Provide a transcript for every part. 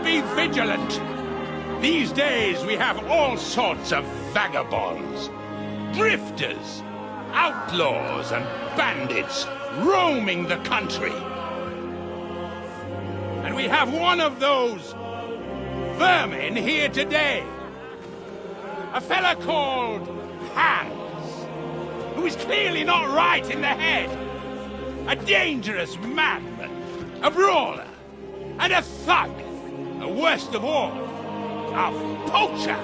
be vigilant. These days we have all sorts of vagabonds, drifters, outlaws and bandits roaming the country. And we have one of those vermin here today. A fella called Hans, who is clearly not right in the head. A dangerous madman, a brawler, and a thug. And worst of all, a poacher.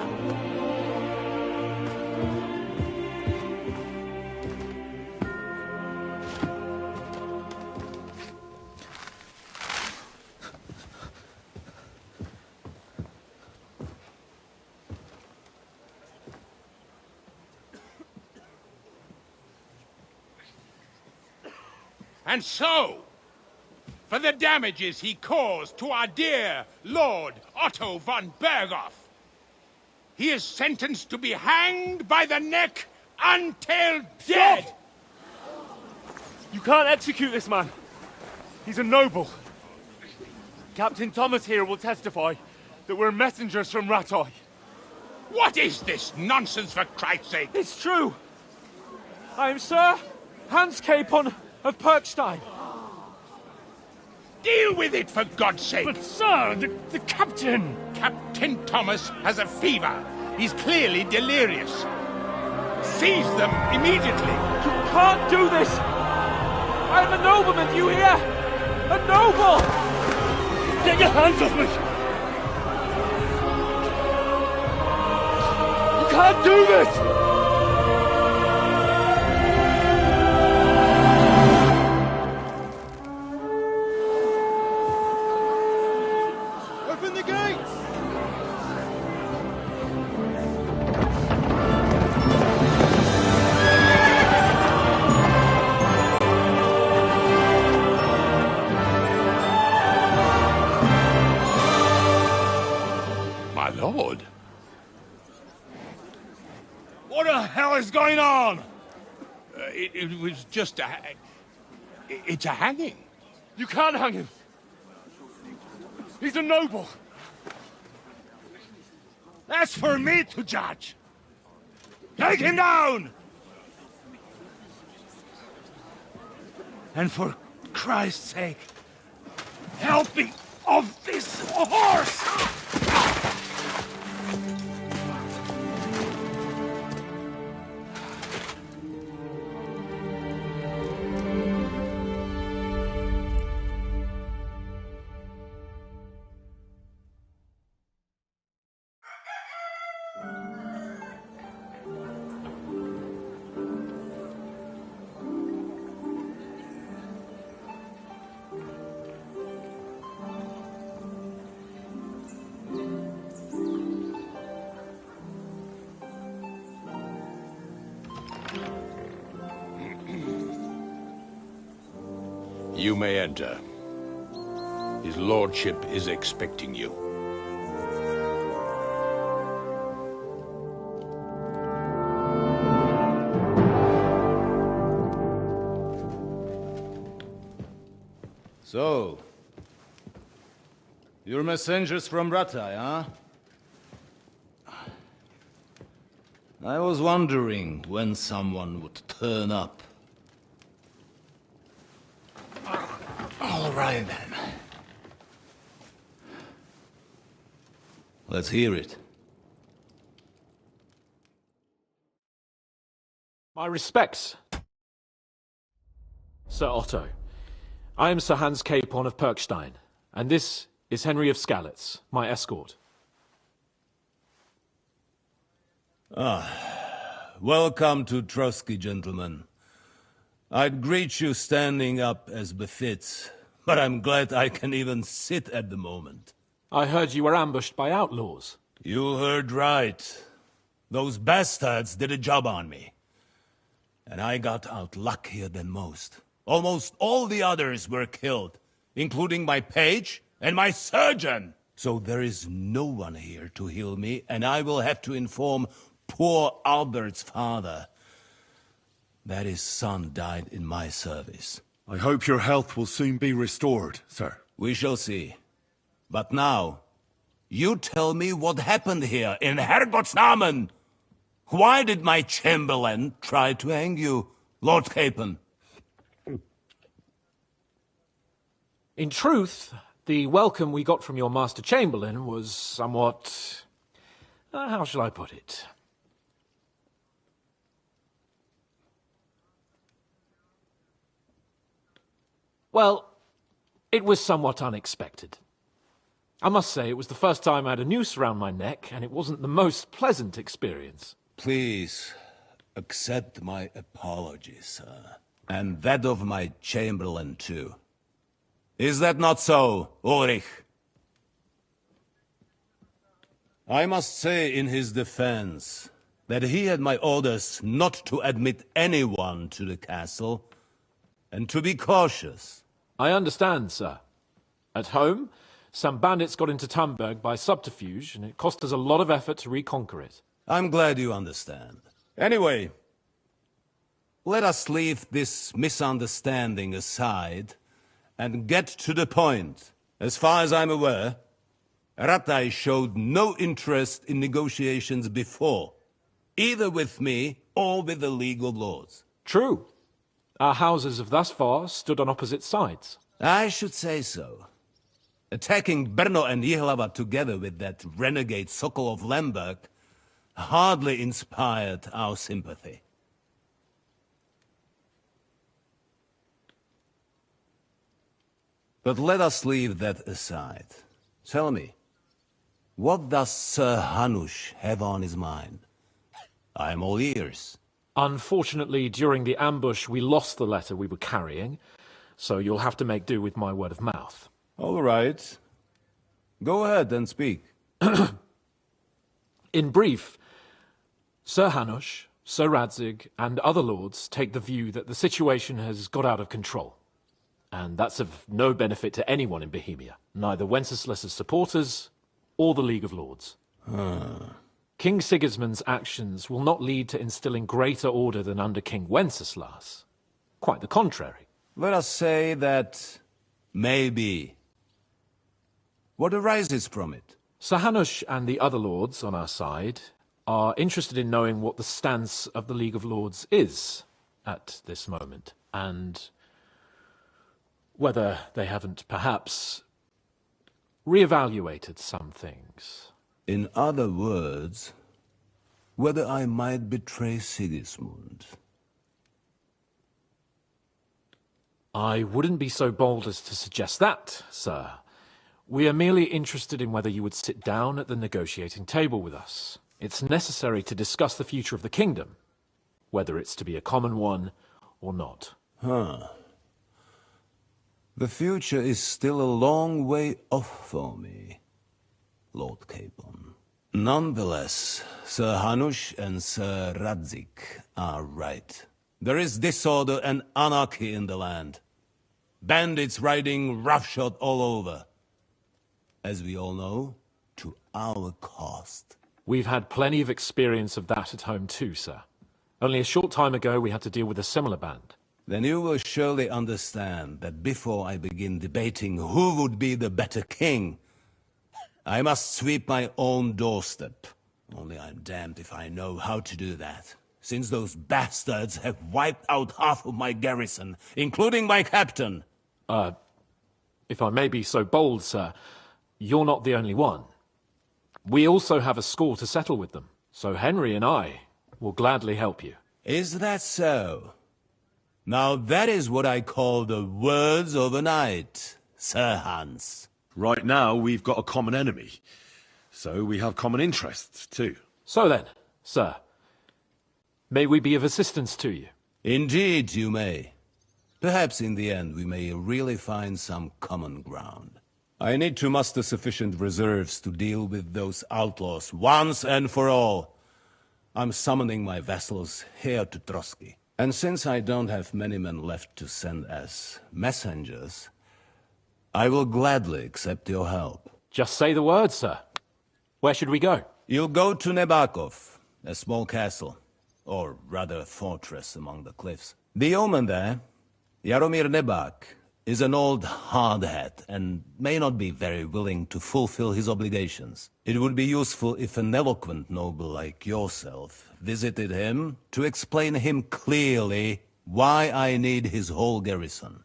And so, for the damages he caused to our dear Lord Otto von Berghoff, he is sentenced to be hanged by the neck until dead! Stop! You can't execute this man. He's a noble. Captain Thomas here will testify that we're messengers from Rattay. What is this nonsense, for Christ's sake? It's true. I am Sir Hans Capon of Perkstein. Deal with it, for God's sake! But, sir, the captain... Captain Thomas has a fever. He's clearly delirious. Seize them immediately. You can't do this! I am a nobleman, do you hear? A noble! Get your hands off me! You can't do this! Lord. What the hell is going on? It was just a... It's a hanging. You can't hang him. He's a noble. That's for me to judge. Take him down! And for Christ's sake, help me off this horse! You may enter. His lordship is expecting you. So, you're messengers from Rattay, huh? I was wondering when someone would turn up. All right, then. Let's hear it. My respects, Sir Otto. I am Sir Hans Capon of Perkstein, and this is Henry of Skalitz, my escort. Welcome to Trotsky, gentlemen. I'd greet you standing up as befits, but I'm glad I can even sit at the moment. I heard you were ambushed by outlaws. You heard right. Those bastards did a job on me. And I got out luckier than most. Almost all the others were killed, including my page and my surgeon. So there is no one here to heal me, and I will have to inform poor Albert's father that his son died in my service. I hope your health will soon be restored, sir. We shall see. But now, You tell me what happened here in Herrgottsnamen. Why did my chamberlain try to hang you, Lord Capon? In truth, the welcome we got from your Master Chamberlain was somewhat... how shall I put it? Well, it was somewhat unexpected. I must say, it was the first time I had a noose around my neck, and it wasn't the most pleasant experience. Please, accept my apologies, sir. And that of my chamberlain, too. Is that not so, Ulrich? I must say in his defense that he had my orders not to admit anyone to the castle, and to be cautious. I understand, sir. At home, some bandits got into Tamberg by subterfuge, and it cost us a lot of effort to reconquer it. I'm glad you understand. Anyway, let us leave this misunderstanding aside and get to the point. As far as I'm aware, Rattay showed no interest in negotiations before, either with me or with the League of Lords. True. Our houses have thus far stood on opposite sides. I should say so. Attacking Brno and Jihlava together with that renegade Sokol of Lemberg hardly inspired our sympathy. But let us leave that aside. Tell me, what does Sir Hanush have on his mind? I am all ears. Unfortunately, during the ambush, we lost the letter we were carrying, so you'll have to make do with my word of mouth. All right. Go ahead and speak. In brief, Sir Hanush, Sir Radzig, and other lords take the view that the situation has got out of control. And that's of no benefit to anyone in Bohemia, neither Wenceslas's supporters or the League of Lords. King Sigismund's actions will not lead to instilling greater order than under King Wenceslas. Quite the contrary. Let us say that maybe. What arises from it? Sir Hanush and the other lords on our side are interested in knowing what the stance of the League of Lords is at this moment, and whether they haven't perhaps reevaluated some things. In other words, whether I might betray Sigismund. I wouldn't be so bold as to suggest that, sir. We are merely interested in whether you would sit down at the negotiating table with us. It's necessary to discuss the future of the kingdom, whether it's to be a common one or not. The future is still a long way off for me, Lord Capon. Nonetheless, Sir Hanush and Sir Radzig are right. There is disorder and anarchy in the land. Bandits riding roughshod all over. As we all know, to our cost. We've had plenty of experience of that at home too, sir. Only a short time ago we had to deal with a similar band. Then you will surely understand that before I begin debating who would be the better king, I must sweep my own doorstep. Only I'm damned if I know how to do that, since those bastards have wiped out half of my garrison, including my captain. If I may be so bold, sir, you're not the only one. We also have a score to settle with them, so Henry and I will gladly help you. Is that so? Now that is what I call the words of a knight, Sir Hans. Right now, we've got a common enemy. So we have common interests, too. So then, sir, may we be of assistance to you? Indeed you may. Perhaps in the end we may really find some common ground. I need to muster sufficient reserves to deal with those outlaws once and for all. I'm summoning my vassals here to Trotsky. And since I don't have many men left to send as messengers, I will gladly accept your help. Just say the word, sir. Where should we go? You'll go to Nebakov, a small castle, or rather a fortress among the cliffs. The yeoman there, Jaromir Nebak, is an old hardhat and may not be very willing to fulfill his obligations. It would be useful if an eloquent noble like yourself visited him to explain him clearly why I need his whole garrison.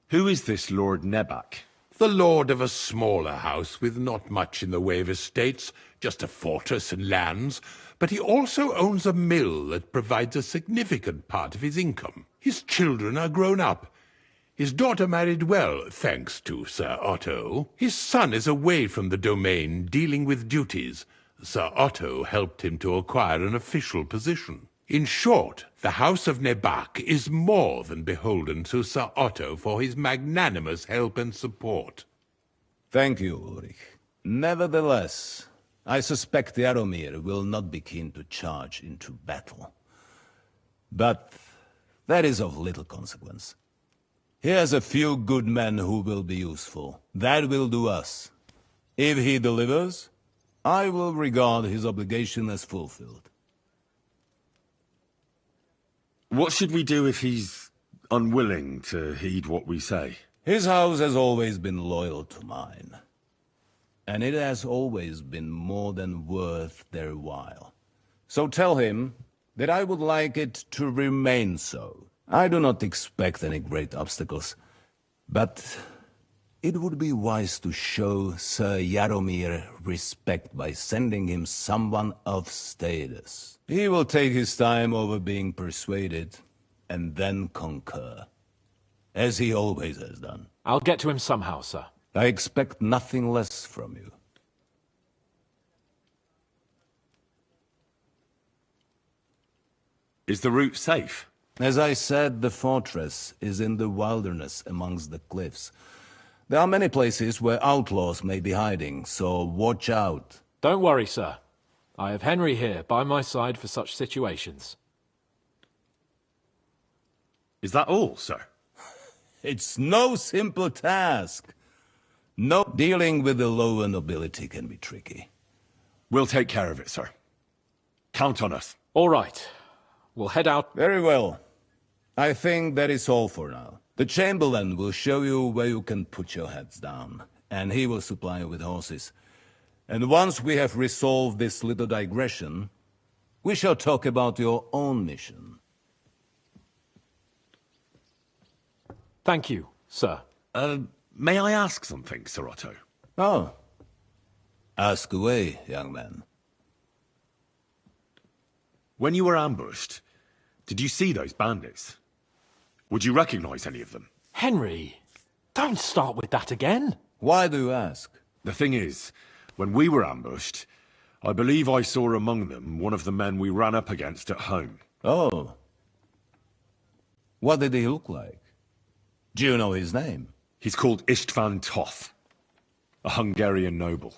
Who is this Lord Nebak? The lord of a smaller house with not much in the way of estates, just a fortress and lands, but he also owns a mill that provides a significant part of his income. His children are grown up. His daughter married well, thanks to Sir Otto. His son is away from the domain, dealing with duties. Sir Otto helped him to acquire an official position. In short, the House of Nebak is more than beholden to Sir Otto for his magnanimous help and support. Thank you, Ulrich. Nevertheless, I suspect Jaromir will not be keen to charge into battle. But that is of little consequence. He has a few good men who will be useful. That will do us. If he delivers, I will regard his obligation as fulfilled. What should we do if he's unwilling to heed what we say? His house has always been loyal to mine. And it has always been more than worth their while. So tell him that I would like it to remain so. I do not expect any great obstacles, but it would be wise to show Sir Jaromir respect by sending him someone of status. He will take his time over being persuaded, and then concur, as he always has done. I'll get to him somehow, sir. I expect nothing less from you. Is the route safe? As I said, the fortress is in the wilderness amongst the cliffs. There are many places where outlaws may be hiding, so watch out. Don't worry, sir. I have Henry here by my side for such situations. Is that all, sir? It's no simple task. No, dealing with the lower nobility can be tricky. We'll take care of it, sir. Count on us. All right. We'll head out. Very well. I think that is all for now. The Chamberlain will show you where you can put your heads down, and he will supply you with horses. And once we have resolved this little digression, we shall talk about your own mission. Thank you, sir. May I ask something, Sir Otto? Oh. Ask away, young man. When you were ambushed, did you see those bandits? Would you recognize any of them? Henry, don't start with that again. Why do you ask? The thing is, when we were ambushed, I believe I saw among them one of the men we ran up against at home. Oh. What did he look like? Do you know his name? He's called Istvan Toth, a Hungarian noble.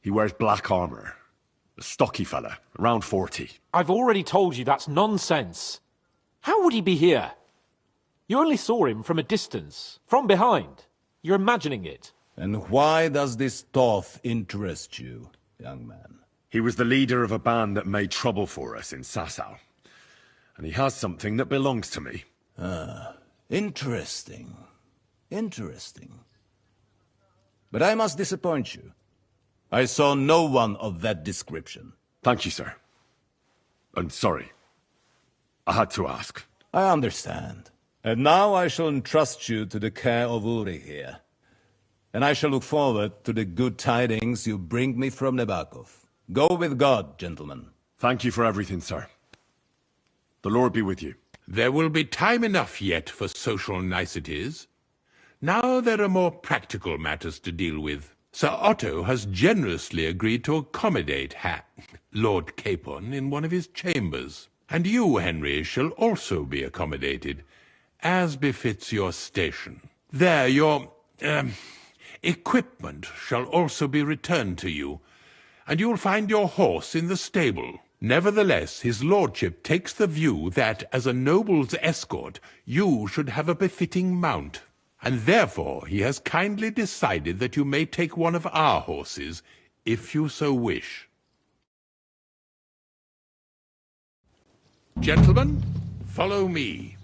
He wears black armor. A stocky fella, around 40. I've already told you that's nonsense. How would he be here? You only saw him from a distance, from behind. You're imagining it. And why does this Toth interest you, young man? He was the leader of a band that made trouble for us in Sasau. And he has something that belongs to me. Interesting. Interesting. But I must disappoint you. I saw no one of that description. Thank you, sir. I'm sorry. I had to ask. I understand. And now I shall entrust you to the care of Ulrich here. And I shall look forward to the good tidings you bring me from Nebakov. Go with God, gentlemen. Thank you for everything, sir. The Lord be with you. There will be time enough yet for social niceties. Now there are more practical matters to deal with. Sir Otto has generously agreed to accommodate Lord Capon in one of his chambers. And you, Henry, shall also be accommodated, as befits your station. There, your, equipment shall also be returned to you, and you'll find your horse in the stable. Nevertheless, his lordship takes the view that, as a noble's escort, you should have a befitting mount. And therefore he has kindly decided that you may take one of our horses, if you so wish. Gentlemen, Follow me.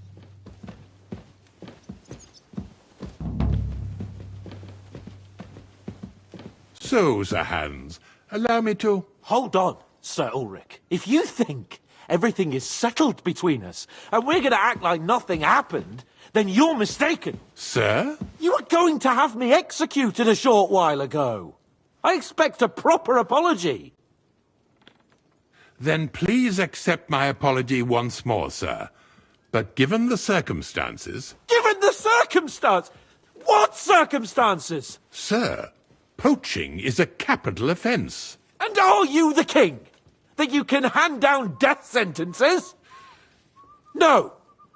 So, Sir Hans, allow me to... Hold on, Sir Ulrich. If you think everything is settled between us, and we're going to act like nothing happened, then you're mistaken. Sir? You were going to have me executed a short while ago. I expect a proper apology. Then please accept my apology once more, sir. But given the circumstances... Given the circumstance? What circumstances? Sir, poaching is a capital offence. And are you the king? That you can hand down death sentences? No,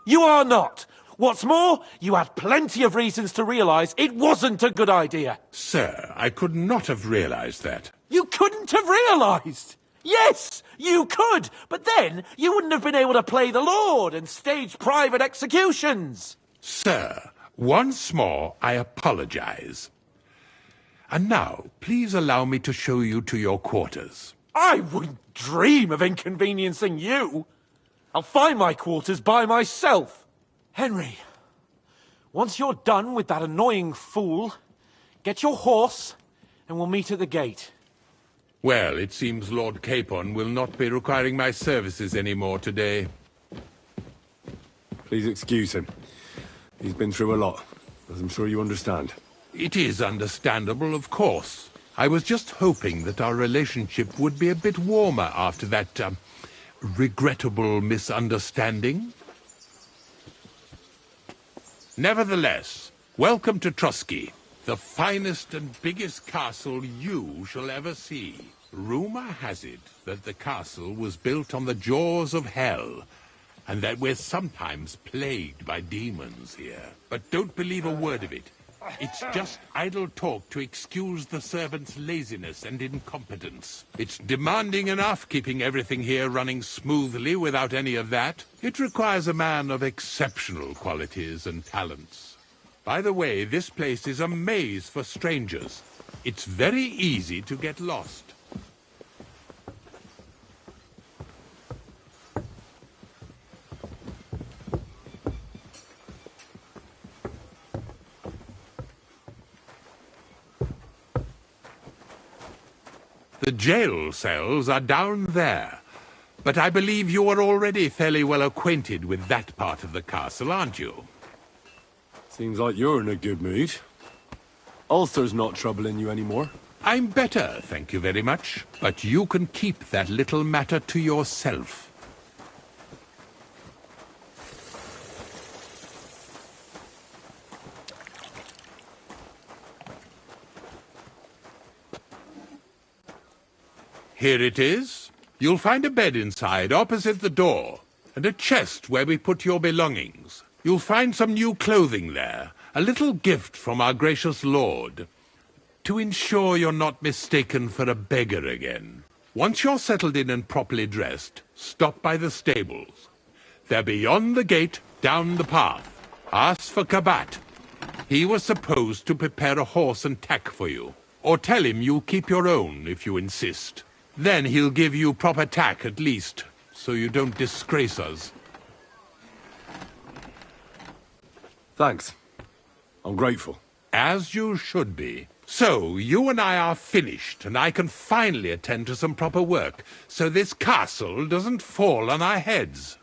you are not. What's more, you had plenty of reasons to realise it wasn't a good idea. Sir, I could not have realised that. You couldn't have realised? Yes, you could, but then you wouldn't have been able to play the Lord and stage private executions. Sir, once more I apologise. And now, please allow me to show you to your quarters. I wouldn't dream of inconveniencing you. I'll find my quarters by myself. Henry, once you're done with that annoying fool, get your horse and we'll meet at the gate. Well, it seems Lord Capon will not be requiring my services anymore today. Please excuse him. He's been through a lot, as I'm sure you understand. It is understandable, of course. I was just hoping that our relationship would be a bit warmer after that, regrettable misunderstanding. Nevertheless, welcome to Trotsky, the finest and biggest castle you shall ever see. Rumor has it that the castle was built on the jaws of hell, and that we're sometimes plagued by demons here. But don't believe a word of it. It's just idle talk to excuse the servants' laziness and incompetence. It's demanding enough keeping everything here running smoothly without any of that. It requires a man of exceptional qualities and talents. By the way, this place is a maze for strangers. It's very easy to get lost. The jail cells are down there, but I believe you are already fairly well acquainted with that part of the castle, aren't you? Seems like you're in a good mood. Ulster's not troubling you anymore. I'm better, thank you very much, but you can keep that little matter to yourself. Here it is. You'll find a bed inside, opposite the door, and a chest where we put your belongings. You'll find some new clothing there, a little gift from our gracious lord, to ensure you're not mistaken for a beggar again. Once you're settled in and properly dressed, stop by the stables. They're beyond the gate, down the path. Ask for Kabat. He was supposed to prepare a horse and tack for you. Or tell him you'll keep your own if you insist. Then he'll give you proper tack at least, so you don't disgrace us. Thanks. I'm grateful. As you should be. So, you and I are finished, and I can finally attend to some proper work, so this castle doesn't fall on our heads.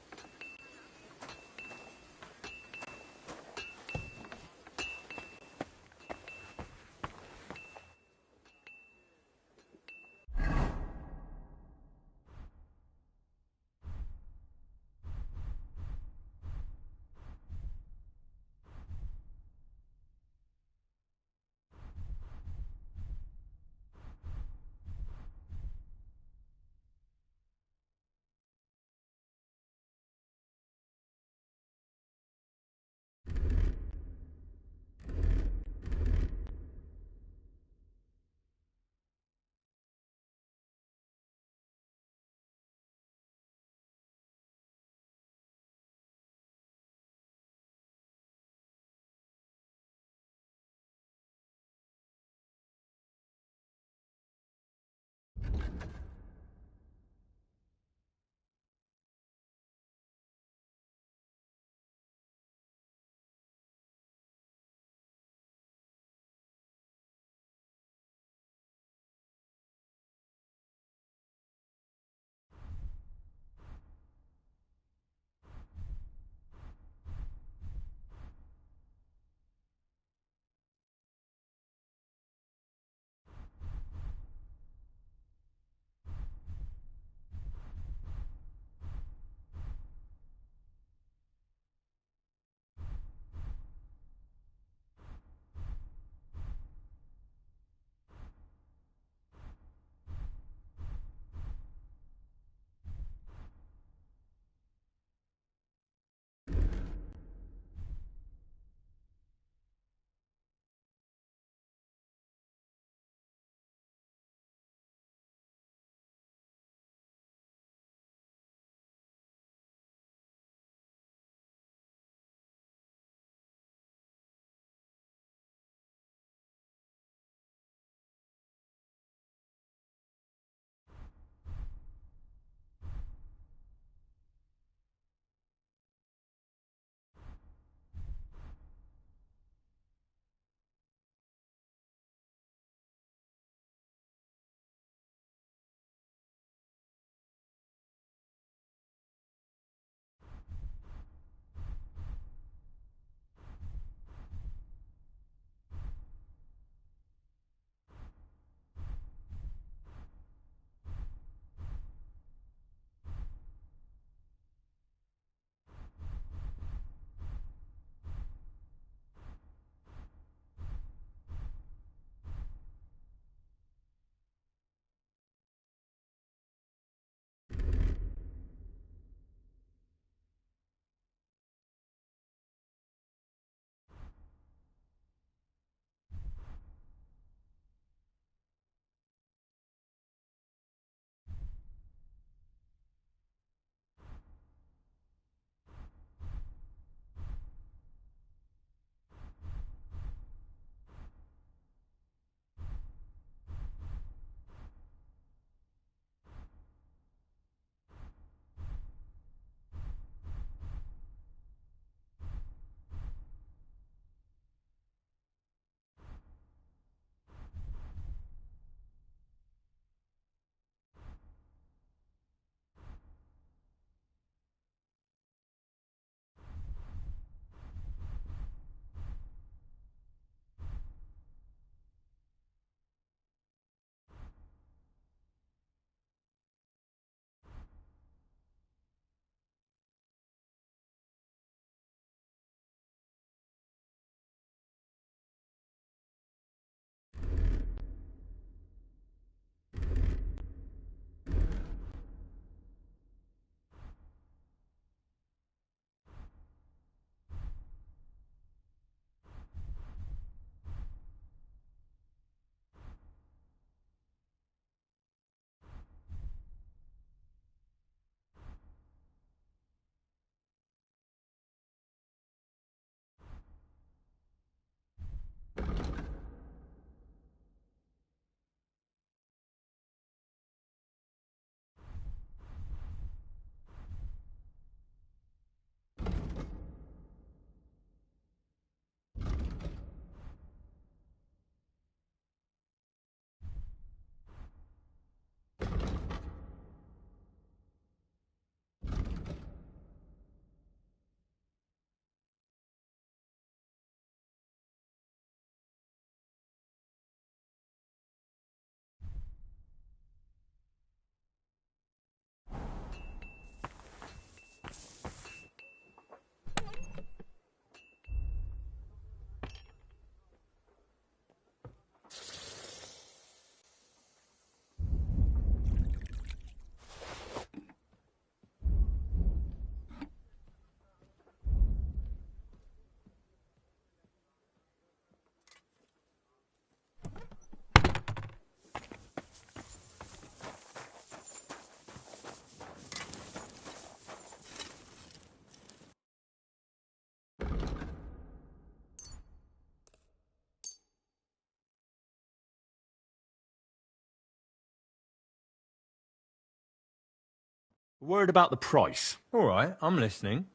A word about the price. All right, I'm listening.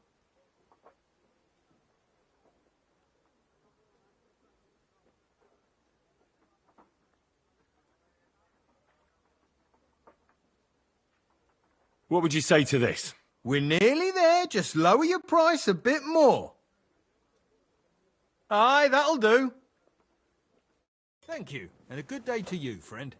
What would you say to this? We're nearly there. Just lower your price a bit more. Aye, that'll do. Thank you, and a good day to you, friend.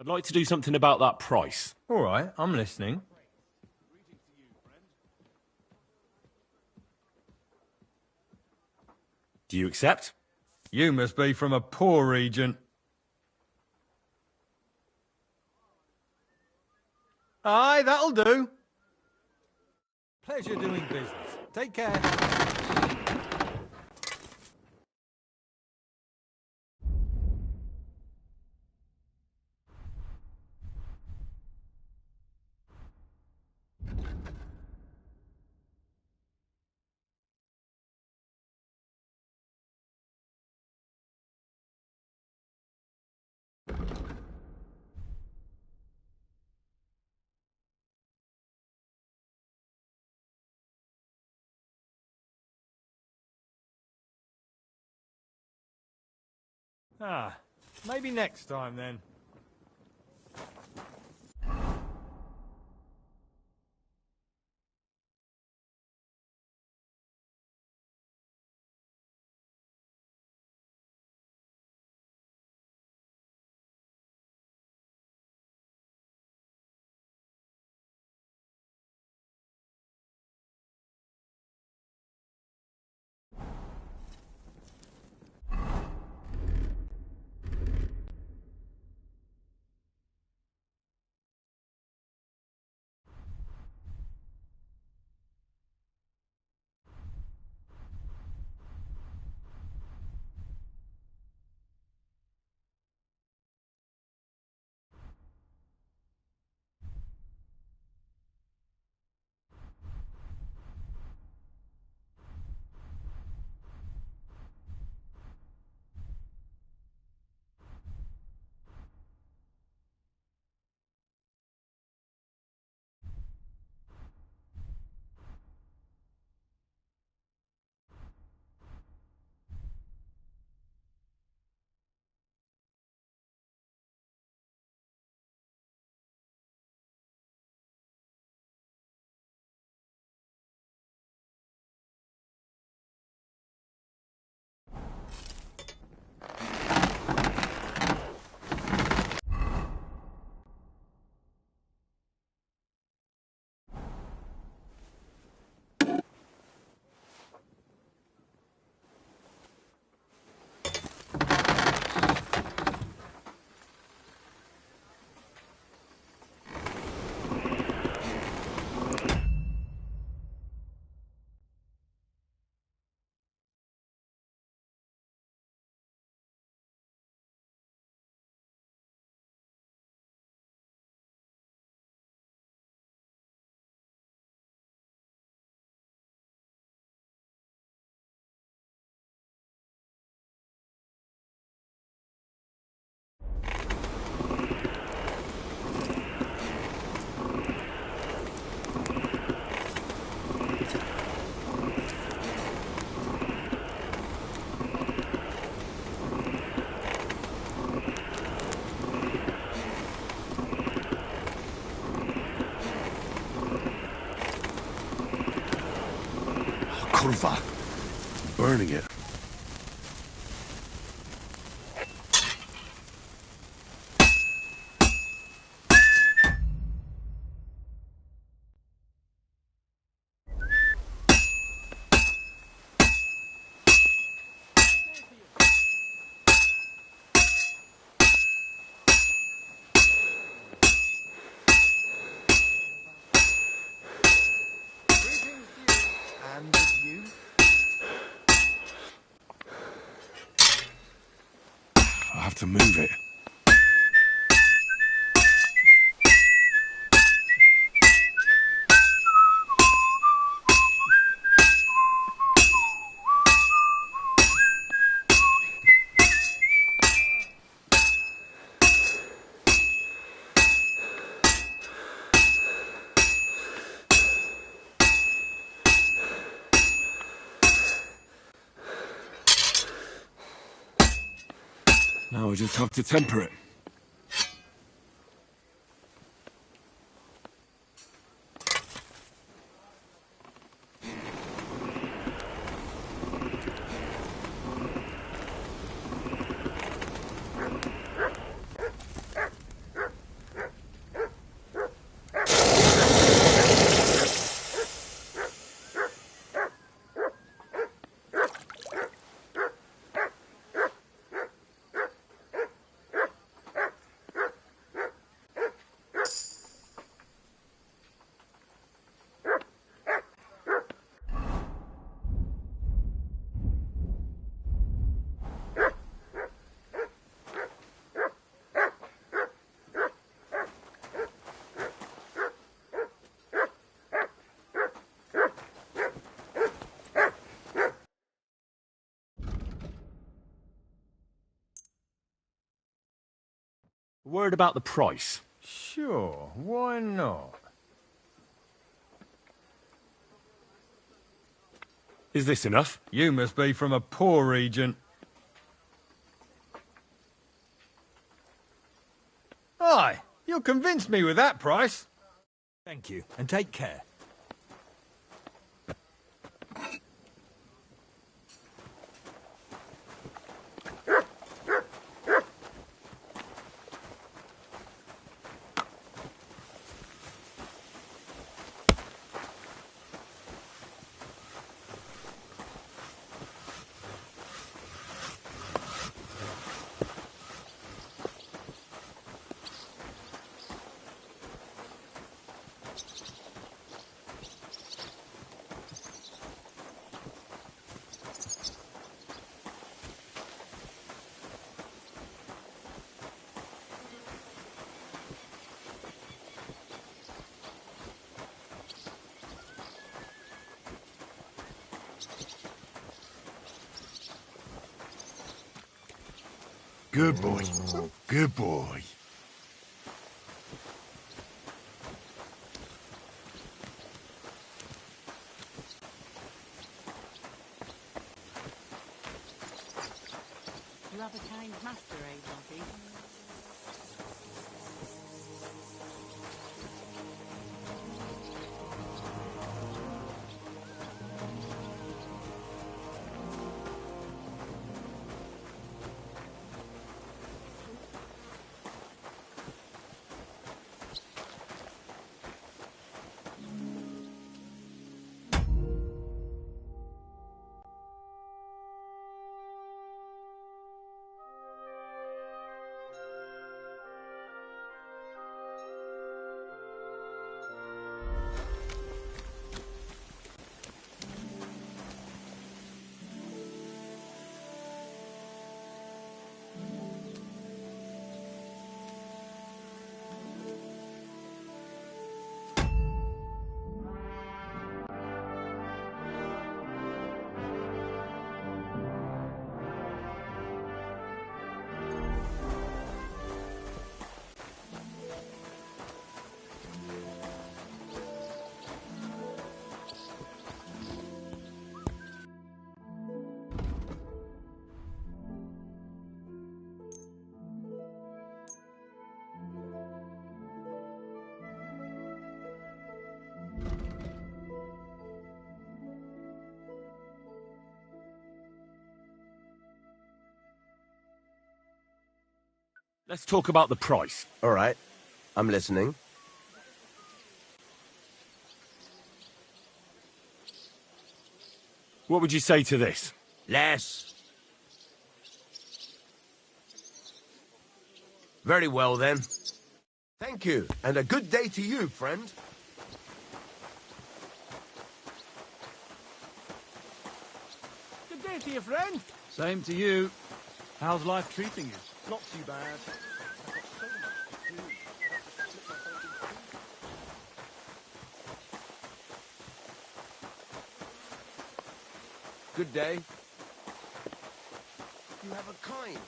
I'd like to do something about that price. All right, I'm listening. Do you accept? You must be from a poor region. Aye, that'll do. Pleasure doing business. Take care. Ah, maybe next time then. sofa. Burning it. And with you. I have to move it. Now I just have to temper it. A word about the price. Sure, why not? Is this enough? You must be from a poor region. Aye, you'll convince me with that price. Thank you, and take care. Good boy. Good boy. You have a kind master, eh, Dotty? Let's talk about the price. All right. I'm listening. What would you say to this? Less. Very well, then. Thank you, and a good day to you, friend. Good day to you, friend. Same to you. How's life treating you? Not too bad. Good day. You have a kind.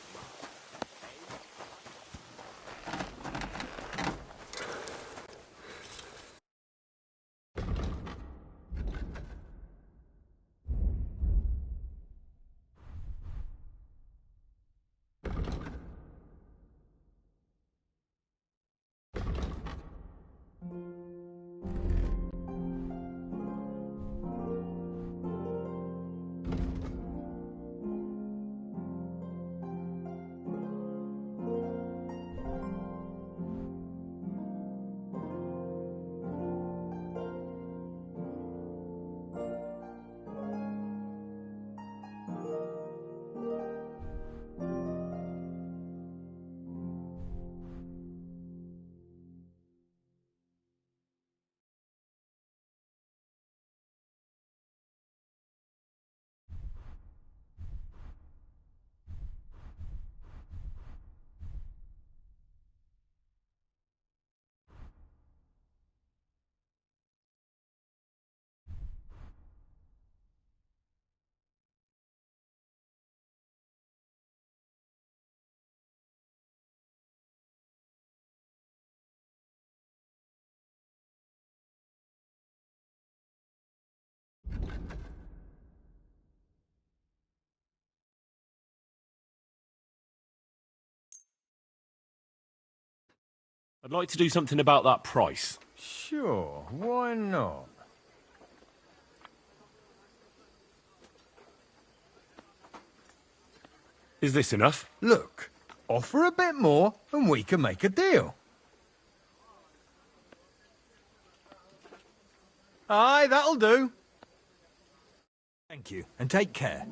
I'd like to do something about that price. Sure, why not? Is this enough? Look, offer a bit more and we can make a deal. Aye, that'll do. Thank you, and take care.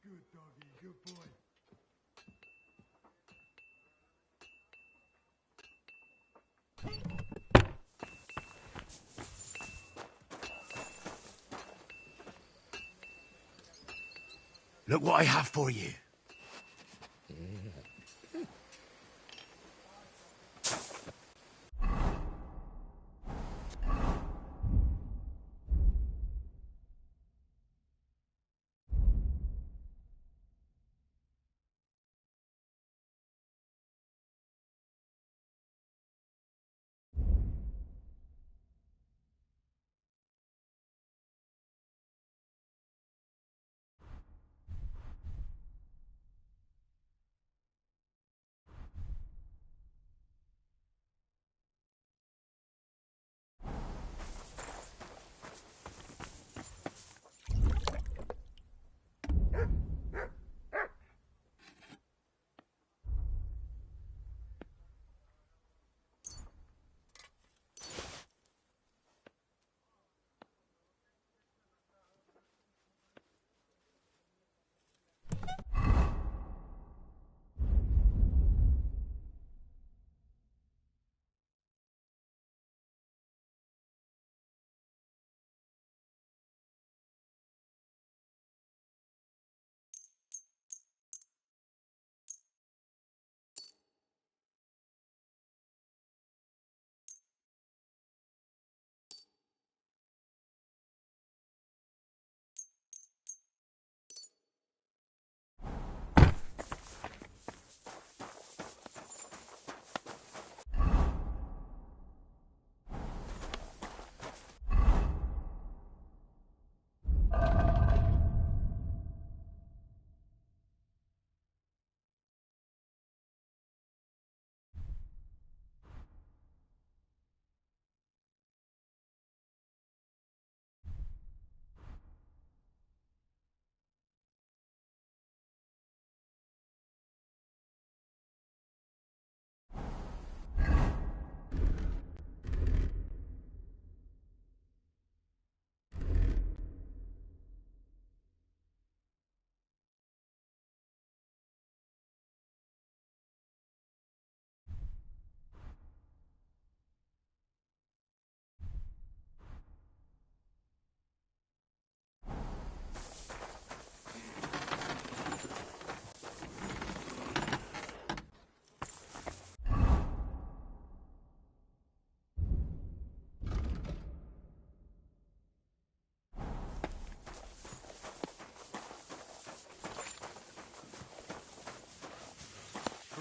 Good doggy, good boy. Look what I have for you.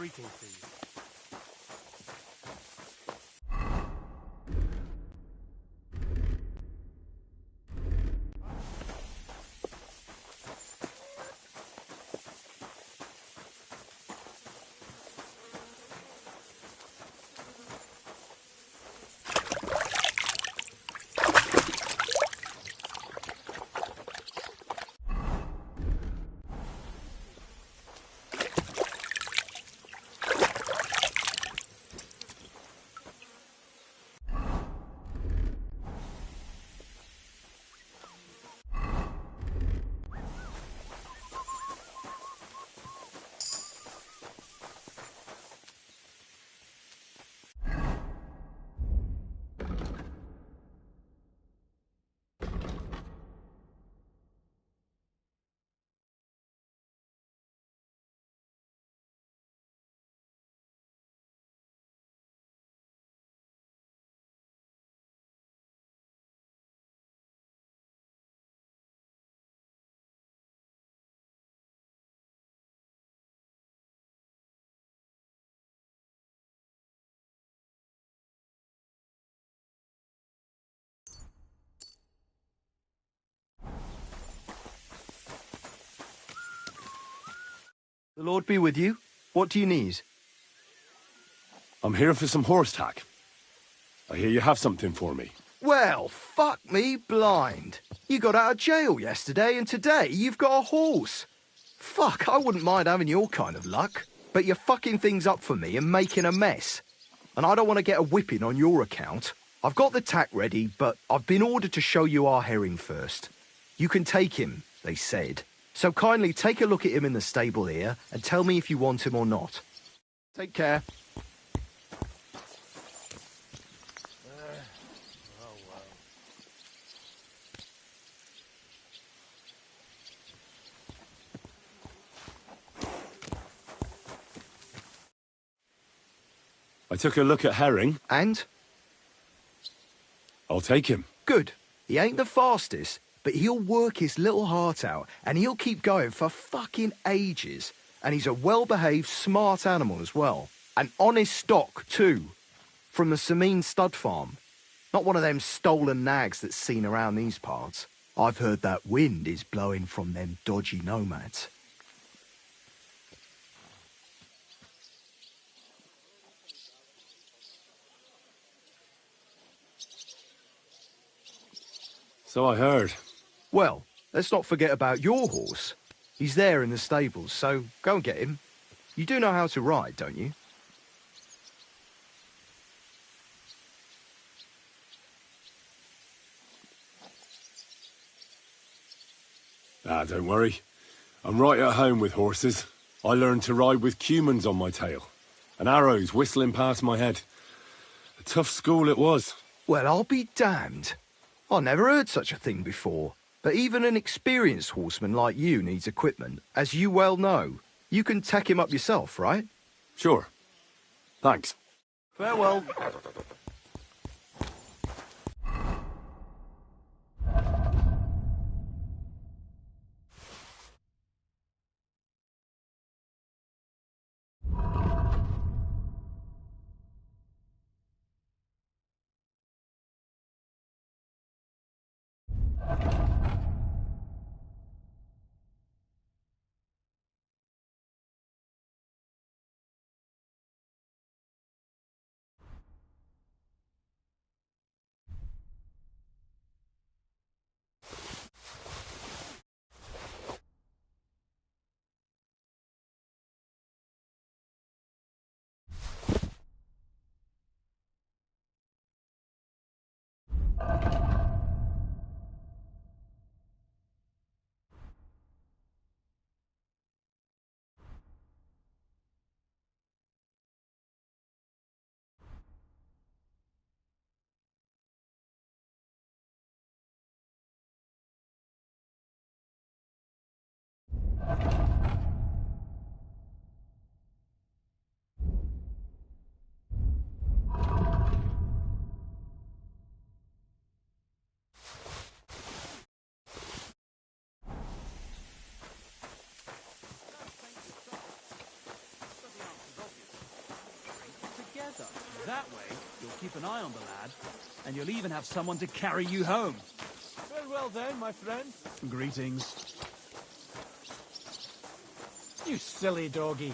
Greetings to you. The Lord be with you. What do you need? I'm here for some horse tack. I hear you have something for me. Well, fuck me blind. You got out of jail yesterday, and today you've got a horse. Fuck, I wouldn't mind having your kind of luck. But you're fucking things up for me and making a mess. And I don't want to get a whipping on your account. I've got the tack ready, but I've been ordered to show you our herring first. You can take him, they said. So kindly take a look at him in the stable here and tell me if you want him or not. Take care. I took a look at Herring. And? I'll take him. Good. He ain't the fastest, but he'll work his little heart out, and he'll keep going for fucking ages. And he's a well-behaved, smart animal as well. An honest stock, too. From the Sameen stud farm. Not one of them stolen nags that's seen around these parts. I've heard that wind is blowing from them dodgy nomads. So I heard. Well, let's not forget about your horse. He's there in the stables, so go and get him. You do know how to ride, don't you? Ah, don't worry. I'm right at home with horses. I learned to ride with cumans on my tail, and arrows whistling past my head. A tough school it was. Well, I'll be damned. I never heard such a thing before. But even an experienced horseman like you needs equipment, as you well know. You can tack him up yourself, right? Sure. Thanks. Farewell. That way, you'll keep an eye on the lad, and you'll even have someone to carry you home. Farewell then, my friend. Greetings. You silly doggy.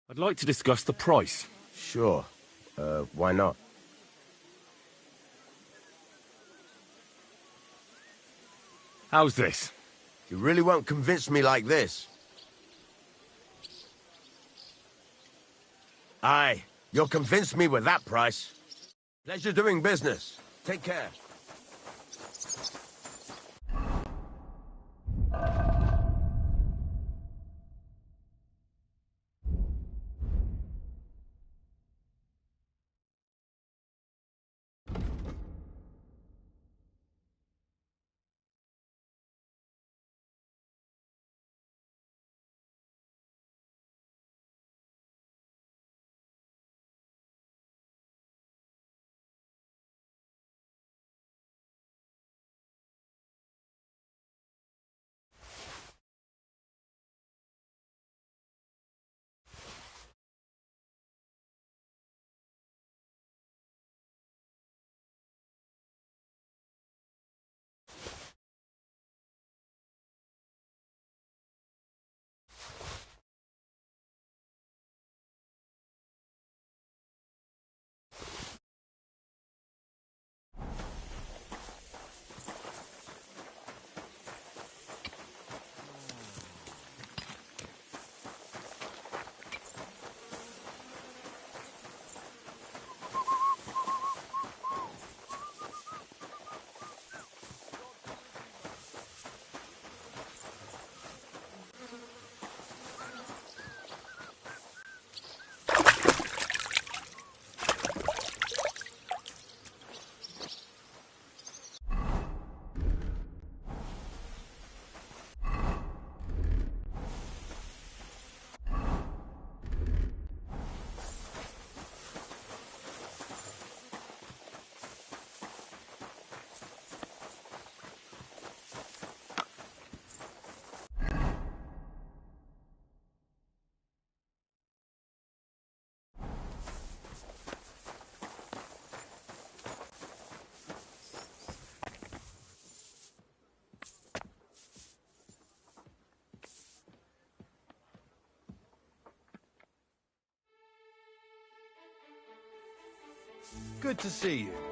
I'd like to discuss the price. Sure. Why not? How's this? You really won't convince me like this. Aye, you'll convince me with that price. Pleasure doing business. Take care. Good to see you.